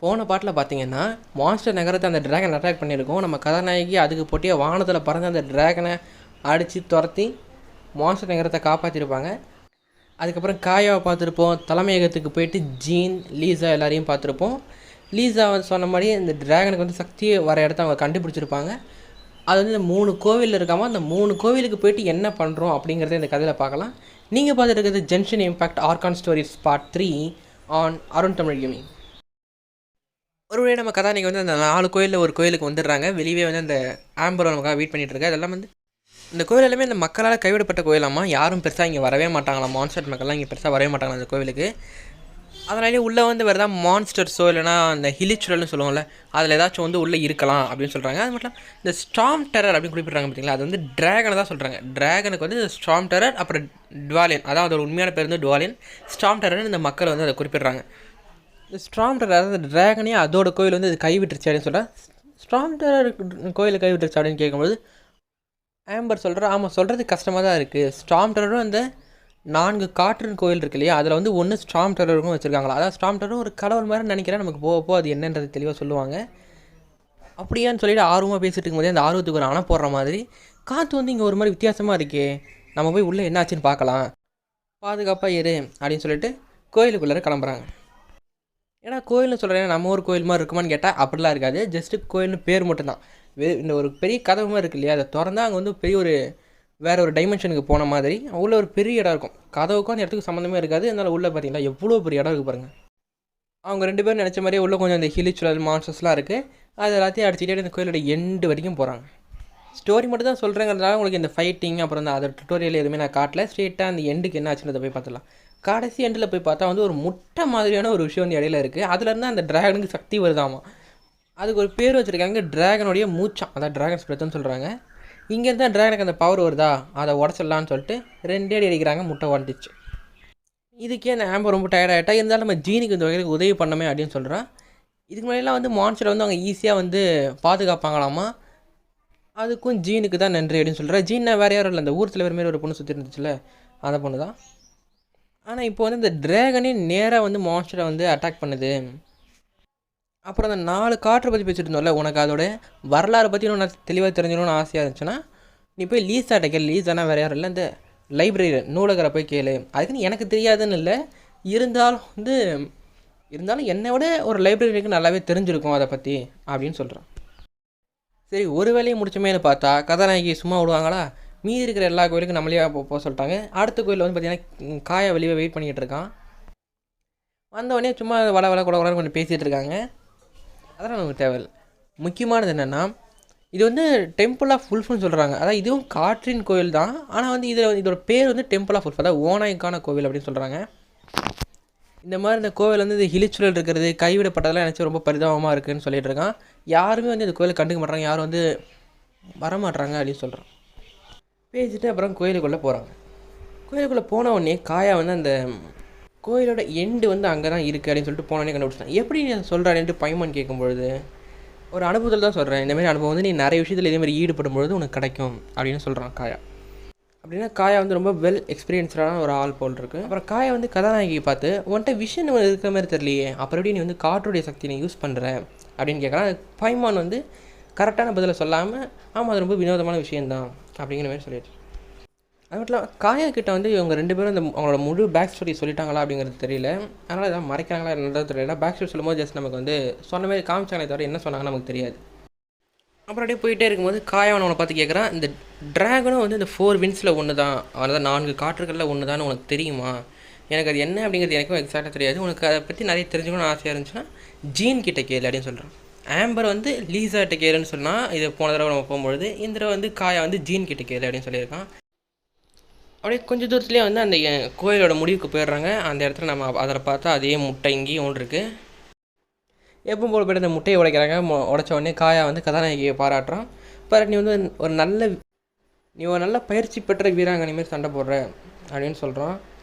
போன பாட்டில் பார்த்தீங்கன்னா மான்ஸ்டர் நகரத்தை அந்த ட்ராகன் அட்டாக் பண்ணியிருக்கோம். நம்ம கதாநாயகி அதுக்கு போட்டியாக வானத்தில் பறந்து அந்த ட்ராகனை அடித்து துரத்தி மான்ஸ்டர் நகரத்தை காப்பாற்றிருப்பாங்க. அதுக்கப்புறம் காயாவை பார்த்துருப்போம். தலைமையகத்துக்கு போயிட்டு ஜீன், லீசா எல்லாரையும் பார்த்துருப்போம். லீசா வந்து சொன்ன மாதிரி இந்த ட்ராகனுக்கு வந்து சக்தி வர இடத்த அவங்க கண்டுபிடிச்சிருப்பாங்க. அது வந்து இந்த 3 கோவில் இருக்காமல் அந்த 3 கோவிலுக்கு போயிட்டு என்ன பண்ணுறோம் அப்படிங்கிறத இந்த கதையில் பார்க்கலாம். நீங்கள் பார்த்துட்டு இருக்கிறது gentian impact argon stories part 3 on Arun Tamil gaming. ஒருவேளை நம்ம கதாநாயகி வந்து அந்த 4 கோயிலில் ஒரு கோயிலுக்கு வந்துடுறாங்க. வெளியே வந்து அந்த ஆம்பர் நமக்காக வெயிட் பண்ணிகிட்டு இருக்கா. அதெல்லாம் வந்து இந்த கோயில் எல்லாமே இந்த மக்களால் கைவிடப்பட்ட கோயிலாமா, யாரும் பெருசாக இங்கே வரவே மாட்டாங்களாம். மான்ஸ்டர் மக்கள்லாம் இங்கே பெருசாக வரவே மாட்டாங்களா அந்த கோவிலுக்கு. அதனாலே உள்ளே வந்து வேறு ஏதாவது மான்ஸ்டர்ஸோ இல்லைனா அந்த ஹிலிச்சுரல்னு சொல்லுவோம்ல, அதில் ஏதாச்சும் வந்து உள்ளே இருக்கலாம் அப்படின்னு சொல்கிறாங்க. அது மட்டும் இந்த ஸ்டார்ம் டெரர் அப்படின்னு குறிப்பிட்றாங்க பார்த்தீங்களா, அது வந்து ட்ராகனை தான் சொல்கிறாங்க. ட்ராகனுக்கு வந்து ஸ்டார்ம் டெரர், அப்புறம் டுவாலியன், அதாவது அதோட உண்மையான பேர் வந்து டுவாலியன். ஸ்டார்ம் டெரர்னு இந்த மக்கள் வந்து அதை குறிப்பிட்றாங்க. இந்த ஸ்டார்ம் டெரர், அதாவது ட்ராகனே அதோட கோயில் வந்து இது கைவிட்டுருச்சு அப்படின்னு சொல்கிறேன். ஸ்டார்ம் டெரர் கோயிலை கைவிட்டுருச்சு அப்படின்னு கேட்கும்போது ஆம்பர் சொல்கிறா, ஆமாம் சொல்கிறது கஷ்டமாக தான் இருக்குது. ஸ்டார்ம் டெரரும் அந்த 4 காற்றின் கோயில் இருக்கு இல்லையா, அதில் வந்து ஒன்று ஸ்டார்ம் டெரருக்கும் வச்சுருக்காங்களா. அதாவது ஸ்டார்ம் டெரரும் ஒரு கடவுள் மாதிரி நினைக்கிறேன். நமக்கு போக அது என்னன்றது தெளிவாக சொல்லுவாங்க. அப்படியான்னு சொல்லிட்டு ஆர்வமாக பேசிகிட்டு இருக்கும்போதே அந்த ஆர்வத்துக்கு ஒரு அணை போடுற மாதிரி காற்று வந்து இங்கே ஒரு மாதிரி வித்தியாசமாக இருக்கே, நம்ம போய் உள்ளே என்னாச்சுன்னு பார்க்கலாம், பாதுகாப்பாக இரு அப்படின்னு சொல்லிட்டு கோயிலுக்குள்ளே கிளம்புறாங்க. ஏன்னா கோயில்னு சொல்கிறேன், நம்ம ஒரு கோயில் மாதிரி இருக்குமான்னு கேட்டால் அப்படிலாம் இருக்காது. ஜஸ்ட்டு கோயில்னு பேர் மட்டும்தான். இந்த ஒரு பெரிய கதவு மாதிரி இருக்கு இல்லையா, அதை திறந்தால் அங்கே வந்து பெரிய ஒரு வேறு ஒரு டைமென்ஷனுக்கு போன மாதிரி உள்ள ஒரு பெரிய இடம் இருக்கும். கதவுக்கும் அந்த இடத்துக்கு சம்மந்தமே இருக்காது. அதனால் உள்ளே பார்த்தீங்களா எவ்வளோ பெரிய இடம் இருக்குது பாருங்கள். அவங்க 2 பேரும் நினச்ச மாதிரியே உள்ளே கொஞ்சம் அந்த ஹிலிச்சுரல் மான்ஸ்டர்ஸ்லாம் இருக்குது. அது எல்லாத்தையும் அடிச்சுக்கிட்டே இந்த கோயிலோட எண்டு வரைக்கும் போகிறாங்க. ஸ்டோரி மட்டும் தான் சொல்கிறேங்கிறதுனால உங்களுக்கு இந்த ஃபைட்டிங் அப்புறம் அந்த அதர் டுட்டோரியல் எதுவுமே நான் காட்டல. ஸ்ட்ரெயிட்டாக அந்த எண்டுக்கு என்ன ஆச்சுன்றதை போய் பார்த்துலாம். கடைசி எண்டில் போய் பார்த்தா வந்து ஒரு முட்டை மாதிரியான ஒரு விஷயம் வந்து இடையில இருக்குது. அதுலேருந்து அந்த ட்ராகனுக்கு சக்தி வருதாமா. அதுக்கு ஒரு பேர் வச்சுருக்காங்க, ட்ராகனுடைய மூச்சாம், அதான் ட்ராகன்ஸ் பிரெத்துன்னு சொல்கிறாங்க. இங்கேருந்து தான் ட்ராகனுக்கு அந்த பவர் வருதா, அதை உடச்சிடலான்னு சொல்லிட்டு 2 அடி அடிக்கிறாங்க, முட்டை உடஞ்சிச்சு. இதுக்கே அந்த ஆம்பர் ரொம்ப டயர்டாகிட்டா, இருந்தாலும் நம்ம ஜீனுக்கு இந்த வகையில் உதவி பண்ணமே அப்படின்னு சொல்கிறான். இதுக்கு முன்னாடிலாம் வந்து மான்ஸ்டரை வந்து அவங்க ஈஸியாக வந்து பாதுகாப்பாங்களாமா. அதுக்கும் ஜீனுக்கு தான் நன்றி அப்படின்னு சொல்கிறேன். ஜீன்னா வேறு யாரும் இல்லை, அந்த ஊர் தலைவர் மாரி ஒரு பொண்ணு சுற்றி இருந்துச்சுல, அந்த பொண்ணு தான். ஆனால் இப்போ வந்து இந்த ட்ராகனே நேராக வந்து மான்ஸ்டரை வந்து அட்டாக் பண்ணுது. அப்புறம் அந்த 4 காற்றை பற்றி பேசிட்டு இருந்தோம்ல, உனக்கு அதோட வரலாறு பற்றி இன்னும் தெளிவாக தெரிஞ்சிடணும்னு ஆசையாக இருந்துச்சுன்னா நீ போய் லீஸாட்ட கேளு. லீஸானா வேறு யாரும் இல்லை, இந்த லைப்ரரி நூலகரை போய் கேளு. அதுக்குன்னு எனக்கு தெரியாதுன்னு இல்லை, இருந்தாலும் என்னை விட ஒரு லைப்ரரிக்கு நல்லாவே தெரிஞ்சிருக்கும் அதை பற்றி அப்படின்னு சொல்கிறான். சரி, ஒரு வேலையை முடிச்சோமேனு பார்த்தா கதாநாயகி சும்மா விடுவாங்களா, மீதி இருக்கிற எல்லா கோயிலுக்கும் நம்மளே போக சொல்லிட்டாங்க. அடுத்த கோயிலில் வந்து பார்த்திங்கன்னா காயை வெளியே வெயிட் பண்ணிக்கிட்டு இருக்கான். வந்தவொடனே சும்மா வள கூட கொஞ்சம் பேசிகிட்டு இருக்காங்க. அதெல்லாம் நமக்கு தேவையில்லை. முக்கியமானது என்னென்னா, இது வந்து டெம்பிள் ஆஃப் உல்ஃப்னு சொல்கிறாங்க. அதாவது இதுவும் காற்றின் கோயில் தான், ஆனால் வந்து இதோட பேர் வந்து டெம்பிள் ஆஃப் உல்ஃப், அதாவது ஓநாய்க்கான கோவில் அப்படின்னு சொல்கிறாங்க. இந்த மாதிரி இந்த கோவில் வந்து இது ஹிலிச்சுரல் இருக்கிறது, கைவிடப்பட்டதெல்லாம் நினச்சி ரொம்ப பரிதாபமாக இருக்குதுன்னு சொல்லிட்டு இருக்கான். யாருமே வந்து இந்த கோயிலை கண்டுக்க மாட்டாங்க, யாரும் வந்து வரமாட்றாங்க அப்படின்னு சொல்கிறான். பேசிட்டு அப்புறம் கோயிலுக்குள்ளே போகிறாங்க. கோயிலுக்குள்ளே போன உடனே காயா வந்து அந்த கோயிலோட எண்டு வந்து அங்கே தான் இருக்குது அப்படின்னு சொல்லிட்டு போனோடனே கண்டுபிடிச்சிட்டான். எப்படி நீ சொல்கிறான்ட்டு பைமன் கேட்கும்பொழுது ஒரு அனுபவத்தில் தான் சொல்கிறேன், இந்தமாதிரி அனுபவம் வந்து நீ நிறைய விஷயத்தில் இதேமாதிரி ஈடுபடும் பொழுது உனக்கு கிடைக்கும் அப்படின்னு சொல்கிறான் காயா. அப்படின்னா காயா வந்து ரொம்ப வெல் எக்ஸ்பீரியன்ஸ்டான ஒரு ஆள் போல் இருக்குது. அப்புறம் காயா வந்து கதாநாயகியை பார்த்து, உன்கிட்ட விஷன் இருக்கிற மாதிரி தெரியலையே, அப்புறம் எப்படி நீ வந்து காற்றுடைய சக்தி நீ யூஸ் பண்ணுற அப்படின்னு கேட்குறான். பைமான் வந்து கரெக்டான பதிலை சொல்லாமல், ஆமாம் அது ரொம்ப வினோதமான விஷயந்தான் அப்படிங்கிற மாதிரி சொல்லிட்டு, அது மட்டும் இல்லாமல் காயா கிட்ட வந்து இவங்க 2 பேரும் இந்த அவங்களோட முழு பேக் ஸ்டோரி சொல்லிட்டாங்களா அப்படிங்கிறது தெரியல. அதனால் எதாவது மறைக்கிறாங்களா என்னது தெரியல. பேக் ஸ்டோரி சொல்லும்போது ஜஸ்ட் நமக்கு வந்து சொன்ன மாதிரி காமிச்சாங்களே தவிர என்ன சொன்னாங்கன்னு நமக்கு தெரியாது. அப்புறம் அப்படியே போயிட்டே இருக்கும்போது காயாவன் அவனை பார்த்து கேட்குறான், இந்த ட்ராகனும் வந்து இந்த 4 வின்ஸில் ஒன்று தான், அதாவது 4 காற்றுகளில் ஒன்று தான் உனக்கு தெரியுமா? எனக்கு அது என்ன அப்படிங்கிறது எனக்கும் எக்ஸாக்டாக தெரியாது. உனக்கு அதை பற்றி நிறைய தெரிஞ்சுக்கணும்னு ஆசையாக இருந்துச்சுன்னா ஜீன் கிட்ட கேளு அப்படின்னு சொல்கிறான். ஆம்பர் வந்து லீசாட்ட கேளுன்னு சொன்னால், இது போன தடவை நம்ம போகும்பொழுது இந்த தடவை வந்து காயா வந்து ஜீன் கிட்ட கேளு அப்படின்னு சொல்லியிருக்கான். அப்படியே கொஞ்சம் தூரத்துலேயே வந்து அந்த கோயிலோட முடிவுக்கு போயிடுறாங்க. அந்த இடத்துல நம்ம அதில் பார்த்தா அதே முட்டை இங்கேயும் ஒன்று இருக்குது. எப்போ போல் போய்ட்டு அந்த முட்டையை உடைக்கிறாங்க. உடைச்ச உடனே காயா வந்து கதாநாயகியை பாராட்டுறான். நீ வந்து நீ ஒரு நல்ல பயிற்சி பெற்ற வீராங்கனை மாரி சண்டை போடுற அப்படின்னு சொல்கிறான்.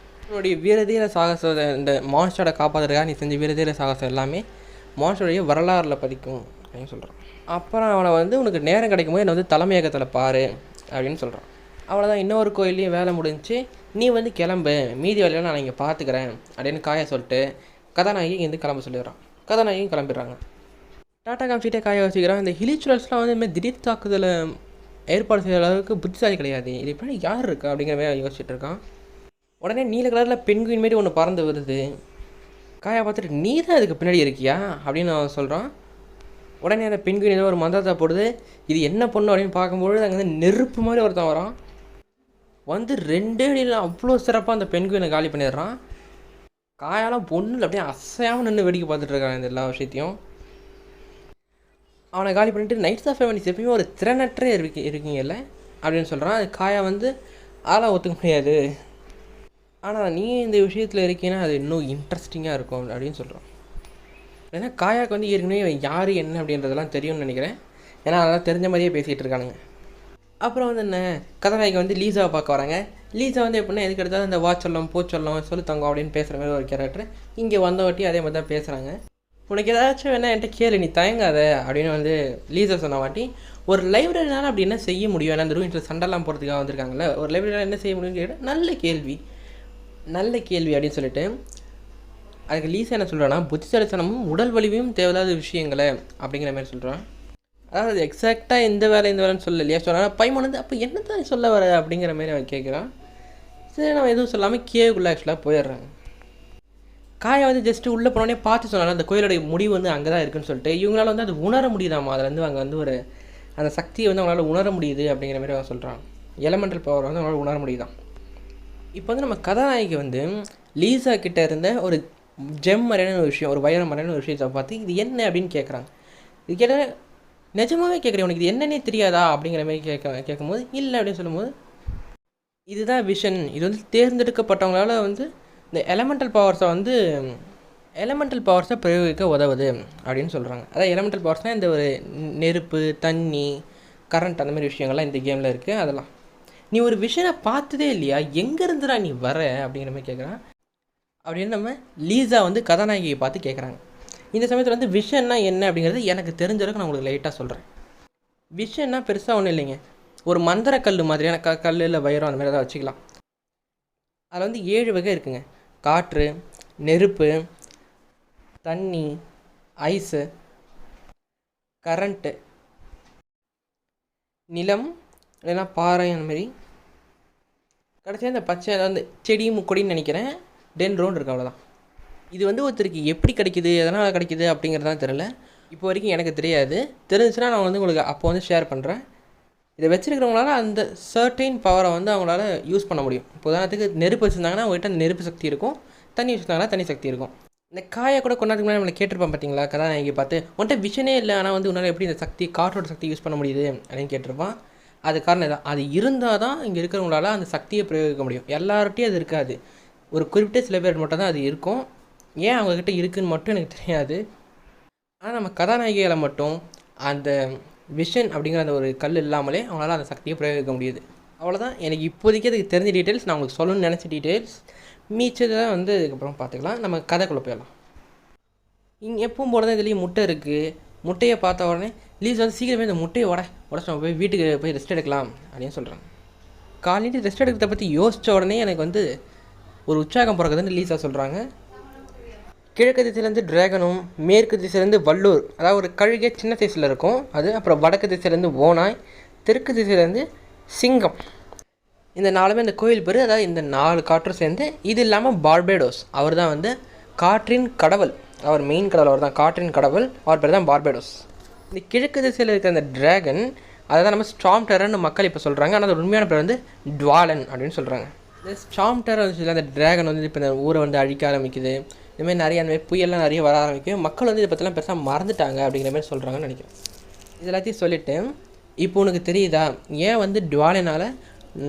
உன்னுடைய வீரதீர சாகசம், இந்த மான்ஸ்டரை காப்பாற்றுறதுக்காக நீ செஞ்ச வீரதீர சாகசம் எல்லாமே மான்ஸ்டருடைய வரலாறில் பதிக்கும் அப்படின்னு சொல்கிறான். அப்புறம் அவனை வந்து உனக்கு நேரம் கிடைக்கும் போது என்னை வந்து தலைமையகத்தில் பாரு அப்படின்னு சொல்கிறான். அவ்வளோதான், இன்னொரு கோயிலையும் வேலை முடிஞ்சு, நீ வந்து கிளம்பு, மீதி வேலையெல்லாம் நான் இங்கே பார்த்துக்கிறேன் அப்படின்னு காயா சொல்லிட்டு கதாநாயகி இங்கேருந்து கிளம்ப சொல்லிடுறான். கதாநாயகியும் கிளம்பிடுறாங்க. டாட்டா காமிச்சிட்டே காய வச்சுக்கிறான். இந்த ஹிலிச்சுவல்ஸ்லாம் வந்து இதுமாதிரி திடீர் தாக்குதலை ஏற்பாடு செய்கிற அளவுக்கு புத்திசாலி கிடையாது. இது எப்படி யார் இருக்கா அப்படிங்கிற மாதிரி யோசிச்சுட்டு இருக்கான். உடனே நீல கலரில் பெண்குயின் மாரி ஒன்று பறந்து வருது. காயை பார்த்துட்டு நீ தான் அதுக்கு பின்னாடி இருக்கியா அப்படின்னு அவன் சொல்கிறான். உடனே அந்த பெண்குயின் ஏதோ ஒரு மந்திரத்தை போடுது. இது என்ன பொண்ணு அப்படின்னு பார்க்கும்பொழுது அங்கே வந்து நெருப்பு மாதிரி ஒருத்தன் வரான். வந்து 2 அடியில் அவ்வளோ சிறப்பாக அந்த பெண்குயினை காலி பண்ணிடுறான். காயாலாம் பொண்ணுல அப்படியே அசையாமல் நின்று வேடிக்கை பார்த்துட்டு இருக்கான் இந்த எல்லா விஷயத்தையும். அவனை காலி பண்ணிட்டு நைட்ஸ் ஆஃப் ஃபெவனிஸ் எப்பயுமே ஒரு திறனற்றே இருக்கீங்கல்ல அப்படின்னு சொல்கிறான். அது காயா வந்து ஆளாக ஒத்துக்க முடியாது, ஆனால் நீ இந்த விஷயத்தில் இருக்கீங்கன்னா அது இன்னும் இன்ட்ரெஸ்டிங்காக இருக்கும் அப்படின்னு சொல்கிறான். ஏன்னா காயாவுக்கு வந்து ஏற்கனவே யார் என்ன அப்படின்றதெல்லாம் தெரியும்னு நினைக்கிறேன். ஏன்னா அதெல்லாம் தெரிஞ்ச மாதிரியே பேசிகிட்டு இருக்கானுங்க. அப்புறம் வந்து என்ன கதாநாயகி வந்து லீஸாவை பார்க்க வராங்க. லீஸா வந்து எப்படின்னா எதுக்கு எடுத்தாலும் இந்த வாட்சொல்லம் பூச்சொல்லம் சொல்லு தங்கம் அப்படின்னு பேசுகிற மாதிரி ஒரு கேரக்டர். இங்கே வந்த வாட்டி அதே மாதிரி தான் பேசுகிறாங்க. உனக்கு ஏதாச்சும் வேணா என்கிட்ட கேளு, நீ தயங்காத அப்படின்னு வந்து லீஸா சொன்ன வாட்டி ஒரு லைப்ரரினால அப்படி என்ன செய்ய முடியும்? ஏன்னா அந்த ரூமில் சண்டைலாம் போகிறதுக்காக வந்திருக்காங்கல்ல, ஒரு லைப்ரரினால் என்ன செய்ய முடியும்னு கேட்டால் நல்ல கேள்வி அப்படின்னு சொல்லிட்டு அதுக்கு லீஸா என்ன சொல்கிறான்னா புத்திசாலித்தனமும் உடல் வலிமையும் தேவையில்லாத விஷயங்களை அப்படிங்கிற மாதிரி சொல்கிறான். அதாவது எக்ஸாக்டாக இந்த வேலைன்னு சொல்லலையா சொன்னால் பைமன் வந்து அப்போ என்ன தான் சொல்ல வர அப்படிங்கிற மாதிரி அவன் கேட்குறான். சரி நம்ம எதுவும் சொல்லாமல் கேவுக்குள்ளே ஆக்சுவலாக போயிடுறாங்க. காயை வந்து ஜஸ்ட்டு உள்ளே போனோடனே பார்த்து சொன்னாலும் அந்த கோயிலோடைய முடிவு வந்து அங்கே தான் இருக்குன்னு சொல்லிட்டு இவங்களால வந்து அது உணர முடியுதாம்மா. அதில் வந்து அங்கே வந்து ஒரு அந்த சக்தியை வந்து அவங்களால உணர முடியுது அப்படிங்கிற மாதிரி அவன் சொல்கிறான். எலமெண்டல் பவர் வந்து அவங்களால உணர முடியுதான். இப்போ வந்து நம்ம கதாநாயகி வந்து லீஸா கிட்டே இருந்த ஒரு ஜெம் மாதிரியான ஒரு விஷயம், ஒரு வைரம் மாதிரியான ஒரு விஷயத்தை பார்த்து இது என்ன அப்படின்னு கேட்குறாங்க. இது கேட்ட நிஜமாகவே கேட்குறேன், உனக்கு இது என்னன்னே தெரியாதா அப்படிங்கிற மாதிரி கேட்கும்போது இல்லை அப்படின்னு சொல்லும்போது இதுதான் விஷன், இது வந்து தேர்ந்தெடுக்கப்பட்டவங்களால வந்து இந்த எலமெண்டல் பவர்ஸை பிரயோகிக்க உதவுது அப்படின்னு சொல்கிறாங்க. அதாவது எலமெண்டல் பவர்ஸ்னால் இந்த ஒரு நெருப்பு, தண்ணி, கரண்ட் அந்த மாதிரி விஷயங்கள்லாம் இந்த கேமில் இருக்குது. அதெல்லாம் நீ ஒரு விஷனை பார்த்ததே இல்லையா, எங்கேருந்துடா நீ வர அப்படிங்கிற மாதிரி கேட்குறான். அப்படின்னு நம்ம லீஸா வந்து கதாநாயகியை பார்த்து கேட்குறாங்க. இந்த சமயத்தில் வந்து விஷன்னா என்ன அப்படிங்கிறது எனக்கு தெரிஞ்சளவுக்கு நான் உங்களுக்கு லைட்டாக சொல்கிறேன். விஷன்னா பெருசாக ஒன்றும் இல்லைங்க, ஒரு மந்திர கல் மாதிரியான கல் இல்லை வைரம் அந்த மாதிரி தான் வச்சுக்கலாம். அதில் வந்து 7 வகை இருக்குங்க. காற்று, நெருப்பு, தண்ணி, ஐஸு, கரண்ட்டு, நிலம் இல்லைன்னா பாறை அந்த மாதிரி. கடைசியாக இந்த பச்சை வந்து செடி முக்கொடின்னு நினைக்கிறேன், டென்ட்ரோன் இருக்குது, அவ்வளோதான். இது வந்து ஒருத்தருக்கு எப்படி கிடைக்கிது, எதனால் கிடைக்கிது அப்படிங்கிறதான் தெரில. இப்போ வரைக்கும் எனக்கு தெரியாது. தெரிஞ்சுன்னா நான் வந்து உங்களுக்கு அப்போ வந்து ஷேர் பண்ணுறேன். இதை வச்சுருக்கிறவங்களால அந்த சர்டைன் பவரை வந்து அவங்களால யூஸ் பண்ண முடியும். இப்போ உதாரணத்துக்கு நெருப்பு வச்சுருந்தாங்கன்னா அவங்ககிட்ட அந்த நெருப்பு சக்தி இருக்கும், தண்ணி வச்சுருந்தாங்கன்னா தண்ணி சக்தி இருக்கும். இந்த காயை கூட கொண்டாடுறதுக்கு முன்னாடி நம்மளை கேட்டிருப்பான் பார்த்தீங்களா கதாநாயகி பார்த்து, உன்ட்ட விஷனே இல்லை ஆனால் வந்து உன்னால் எப்படி இந்த சக்தி காற்றோட சக்தி யூஸ் பண்ண முடியுது அப்படின்னு கேட்டிருப்பான். அது காரணம் தான், அது இருந்தால் தான் இங்கே இருக்கிறவங்களால அந்த சக்தியை பிரயோகிக்க முடியும். எல்லார்ட்டையும் அது இருக்காது, ஒரு குறிப்பிட்ட சில பேர் மட்டும் தான் அது இருக்கும். ஏன் அவங்கக்கிட்ட இருக்குதுன்னு மட்டும் எனக்கு தெரியாது. ஆனால் நம்ம கதாநாயகிகளை மட்டும் அந்த விஷன் அப்படிங்கிற அந்த ஒரு கல் இல்லாமலே அவங்களால அந்த சக்தியை பிரயோகிக்க முடியுது. அவ்வளோதான் எனக்கு இப்போதைக்கு அதுக்கு தெரிஞ்ச டீட்டெயில்ஸ், நான் உங்களுக்கு சொல்லணும்னு நினச்ச டீட்டெயில்ஸ். மீச்சதை வந்து இதுக்கப்புறம் பார்த்துக்கலாம். நம்ம கதைக்குள்ளே போயிடலாம். இங்கே எப்பவும் போல தான் இதுலேயும் முட்டை இருக்குது. முட்டையை பார்த்த உடனே லீஸ் வந்து சீக்கிரமே இந்த முட்டையை உடச்சு நம்ம போய் வீட்டுக்கு போய் ரெஸ்ட் எடுக்கலாம் அப்படின்னு சொல்கிறாங்க. காலையில் ரெஸ்ட் எடுக்கிறத பற்றி யோசித்த உடனே எனக்கு வந்து ஒரு உற்சாகம் பிறகுதுன்னு லீஸா சொல்கிறாங்க. கிழக்கு திசையிலேருந்து டிராகனும், மேற்கு திசையிலேருந்து வல்லூர், அதாவது ஒரு கழுகை சின்ன சைஸில் இருக்கும் அது, அப்புறம் வடக்கு திசையிலேருந்து ஓனாய், தெற்கு திசையிலேருந்து சிங்கம், இந்த 4மே இந்த கோயில் பேர். அதாவது இந்த 4 காற்றும் சேர்ந்து, இது இல்லாமல் பார்பேடோஸ், அவர் தான் வந்து காற்றின் கடவுள், அவர் மெயின் கடவுள், அவர் தான் காற்றின் கடவுள், அவர் பேர் தான் பார்பேடோஸ். இந்த கிழக்கு திசையில் இருக்கிற அந்த டிராகன் அதை தான் நம்ம ஸ்டார்ம் டெரர்னு மக்கள் இப்போ சொல்கிறாங்க. ஆனால் அது உண்மையான பேர் வந்து டுவாலன் அப்படின்னு சொல்கிறாங்க. இந்த ஸ்டார்ம் டெரர் வந்து அந்த டிராகன் வந்து இப்போ இந்த ஊரை வந்து அழிக்க ஆரம்பிக்குது. இதுமாதிரி நிறைய அந்த மாதிரி புயல்லாம் நிறைய வர ஆரம்பிக்கும். மக்கள் வந்து இதை பற்றிலாம் பெருசாக மறந்துட்டாங்க அப்படிங்கிற மாதிரி சொல்கிறாங்கன்னு நினைக்கிறேன். இது எல்லாத்தையும் சொல்லிவிட்டு இப்போ உனக்கு தெரியுதா ஏன் வந்து டுவாலனால்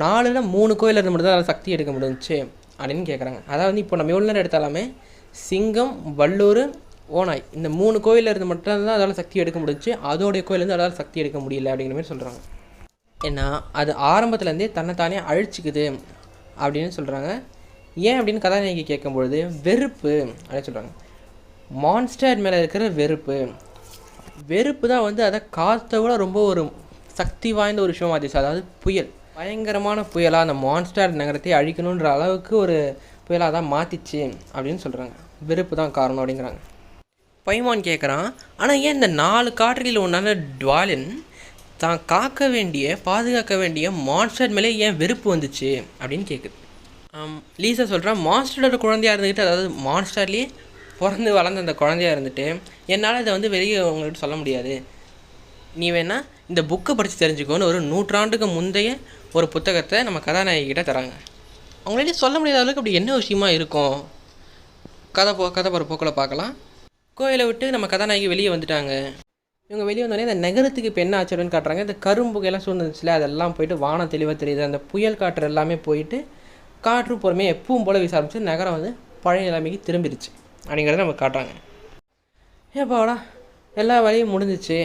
4ல் 3 கோயிலிருந்து மட்டும் தான் அதில் சக்தி எடுக்க முடிஞ்சிச்சு அப்படின்னு கேட்குறாங்க. அதாவது இப்போ நம்ம எவ்வளோ நேரம் எடுத்தாலுமே சிங்கம், வல்லூர், ஓனாய் இந்த 3 கோயிலிருந்து மட்டும்தான் அதால் சக்தி எடுக்க முடிஞ்சிச்சு, அதோடைய கோயிலேருந்து அதால் சக்தி எடுக்க முடியல அப்படிங்கிற மாதிரி சொல்கிறாங்க. ஏன்னா அது ஆரம்பத்துலேருந்தே தன்னைத்தானே அழிச்சிக்குது அப்படின்னு சொல்கிறாங்க. ஏன் அப்படின்னு கதாநாயகி கேட்கும்பொழுது வெறுப்பு அப்படின்னு சொல்கிறாங்க. மான்ஸ்டர் மேலே இருக்கிற வெறுப்பு தான் வந்து அதை காற்றை விட ரொம்ப ஒரு சக்தி வாய்ந்த ஒரு விஷயம் ஆச்சு. அதாவது புயல், பயங்கரமான புயலாக அந்த மான்ஸ்டர் நகரத்தை அழிக்கணுன்ற அளவுக்கு ஒரு புயலாக தான் மாற்றிச்சு அப்படின்னு சொல்கிறாங்க. வெறுப்பு தான் காரணம் அப்படிங்கிறாங்க. பைமான் கேட்குறான், ஆனால் ஏன் இந்த 4 காற்றலில் ஒன்றான டுவாலின் தான் காக்க வேண்டிய பாதுகாக்க வேண்டிய மான்ஸ்டர் மேலே ஏன் வெறுப்பு வந்துச்சு அப்படின்னு கேட்குது. லீசா சொல்கிறான், மான்ஸ்டரோட குழந்தையாக இருந்துக்கிட்டு, அதாவது மான்ஸ்டர்லேயே பிறந்து வளர்ந்த அந்த குழந்தையாக இருந்துட்டு என்னால் இதை வந்து வெளியே உங்கள்கிட்ட சொல்ல முடியாது, நீ வேணால் இந்த புக்கை படித்து தெரிஞ்சுக்கோன்னு ஒரு 100 ஆண்டுக்கு முந்தைய ஒரு புத்தகத்தை நம்ம கதாநாயகிக்கிட்ட தராங்க. அவங்களாலே சொல்ல முடியாத அளவுக்கு அப்படி என்ன விஷயமா இருக்கும். கதை போகிற போக்கில் பார்க்கலாம். கோயிலை விட்டு நம்ம கதாநாயகி வெளியே வந்துட்டாங்க. இவங்க வெளியே வந்தோடனே இந்த நகரத்துக்கு இப்போ என்ன ஆச்சுன்னு காட்டுறாங்க. இந்த கரும்புகையெல்லாம் சூழ்ந்துச்சுல, அதெல்லாம் போயிட்டு வானம் தெளிவாக தெரியுது. அந்த புயல் காற்று எல்லாமே போயிட்டு காற்று பொறுமையாக எப்பவும் போல் வீச ஆரம்பிச்சு நகரம் வந்து பழைய நிலைமைக்கு திரும்பிடுச்சு அப்படிங்கிறத நம்ம காட்டுறாங்க. ஏப்பாடா எல்லா வேலையும் முடிஞ்சிச்சு.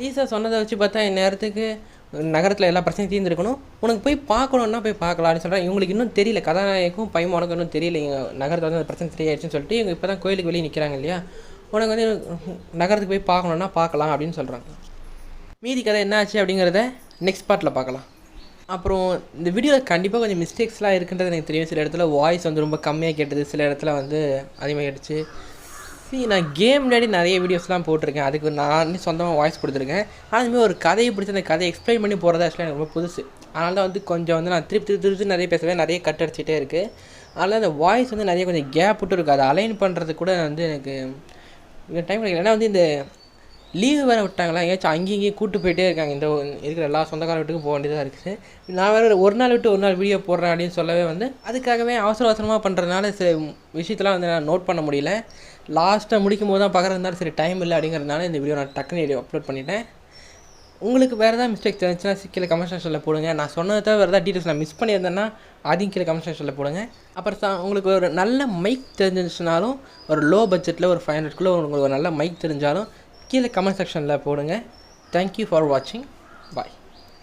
லீசா சொன்னதை வச்சு பார்த்தா இந்நேரத்துக்கு நகரத்தில் எல்லா பிரச்சனையும் தீர்ந்துருக்கணும், உனக்கு போய் பார்க்கணுன்னா போய் பார்க்கலாம் அப்படின்னு சொல்கிறேன். இவங்களுக்கு இன்னும் தெரியல, கதாநாயகம் பைமானுக்கு இன்னும் தெரியல நகரத்தில் வந்து அந்த பிரச்சனை சரியாயிடுச்சுன்னு சொல்லிட்டு இவங்க இப்போ தான் கோயிலுக்கு வெளியே நிற்கிறாங்க இல்லையா. உனக்கு வந்து நகரத்துக்கு போய் பார்க்கணுன்னா பார்க்கலாம் அப்படின்னு சொல்கிறாங்க. மீதி கதை என்ன ஆச்சு அப்படிங்கிறத நெக்ஸ்ட் பார்ட்டில் பார்க்கலாம். அப்புறம் இந்த வீடியோவில் கண்டிப்பாக கொஞ்சம் மிஸ்டேக்ஸ்லாம் இருக்குன்றது எனக்கு தெரியும். சில இடத்துல வாய்ஸ் வந்து ரொம்ப கம்மியாக கேட்டது, சில இடத்துல வந்து அதிகமாக கேட்டுச்சு. நான் கேம் முன்னாடி நிறைய வீடியோஸ்லாம் போட்டிருக்கேன், அதுக்கு நான் சொந்தமாக வாய்ஸ் கொடுத்துருக்கேன். ஆனால் அதுமாதிரி ஒரு கதையை பிடிச்சி அந்த கதையை எக்ஸ்பிளைன் பண்ணி போகிறது ஆக்சுவலாக எனக்கு ரொம்ப புதுசு. அதனால தான் வந்து கொஞ்சம் வந்து நான் திருப்பி நிறைய பேசுவேன், நிறைய கட் அடிச்சிட்டே இருக்குது. அதனால் அந்த வாய்ஸ் வந்து நிறைய கொஞ்சம் கேப் விட்டு இருக்குது. அதை அலைன் பண்ணுறது கூட வந்து எனக்கு டைம் கிடைக்கல. ஏன்னா வந்து இந்த லீவு வேறு விட்டாங்களா, எங்கேயாச்சும் அங்கேயும் கூப்பிட்டு போயிட்டே இருக்காங்க. இந்த இருக்கிற எல்லா சொந்தக்கார வீட்டுக்கும் போக வேண்டியதாக இருக்குது. நான் வேறு ஒரு நாள் விட்டு ஒரு நாள் வீடியோ போடுறேன் அப்படின்னு சொல்லவே வந்து அதுக்காகவே அவசரமாக பண்ணுறதுனால சில விஷயத்தெல்லாம் வந்து நான் நோட் பண்ண முடியல. லாஸ்ட்டாக முடிக்கும் போது தான் பார்க்குறதுனால சரி டைம் இல்லை அப்படிங்கிறதுனால இந்த வீடியோ நான் டக்குன்னு அப்லோட் பண்ணிட்டேன். உங்களுக்கு வேறு ஏதாவது மிஸ்டேக் தெரிஞ்சுன்னா கீழே கமெண்ட் செக்ஷனில் போடுங்க. நான் சொன்னதை தவிர வேறு ஏதாவது டீட்டெயில்ஸ் நான் மிஸ் பண்ணியிருந்தேன்னா அதையும் கீழே கமெண்ட் செக்ஷனில் போடுங்க. அப்புறம் உங்களுக்கு ஒரு நல்ல மைக் தெரிஞ்சிச்சுனாலும், ஒரு லோ பட்ஜெட்டில் ஒரு 500 உங்களுக்கு ஒரு நல்ல மைக் தெரிஞ்சாலும் கீழே கமெண்ட் செக்ஷனில் போடுங்க. தேங்க்யூ ஃபார் வாட்சிங். பாய்.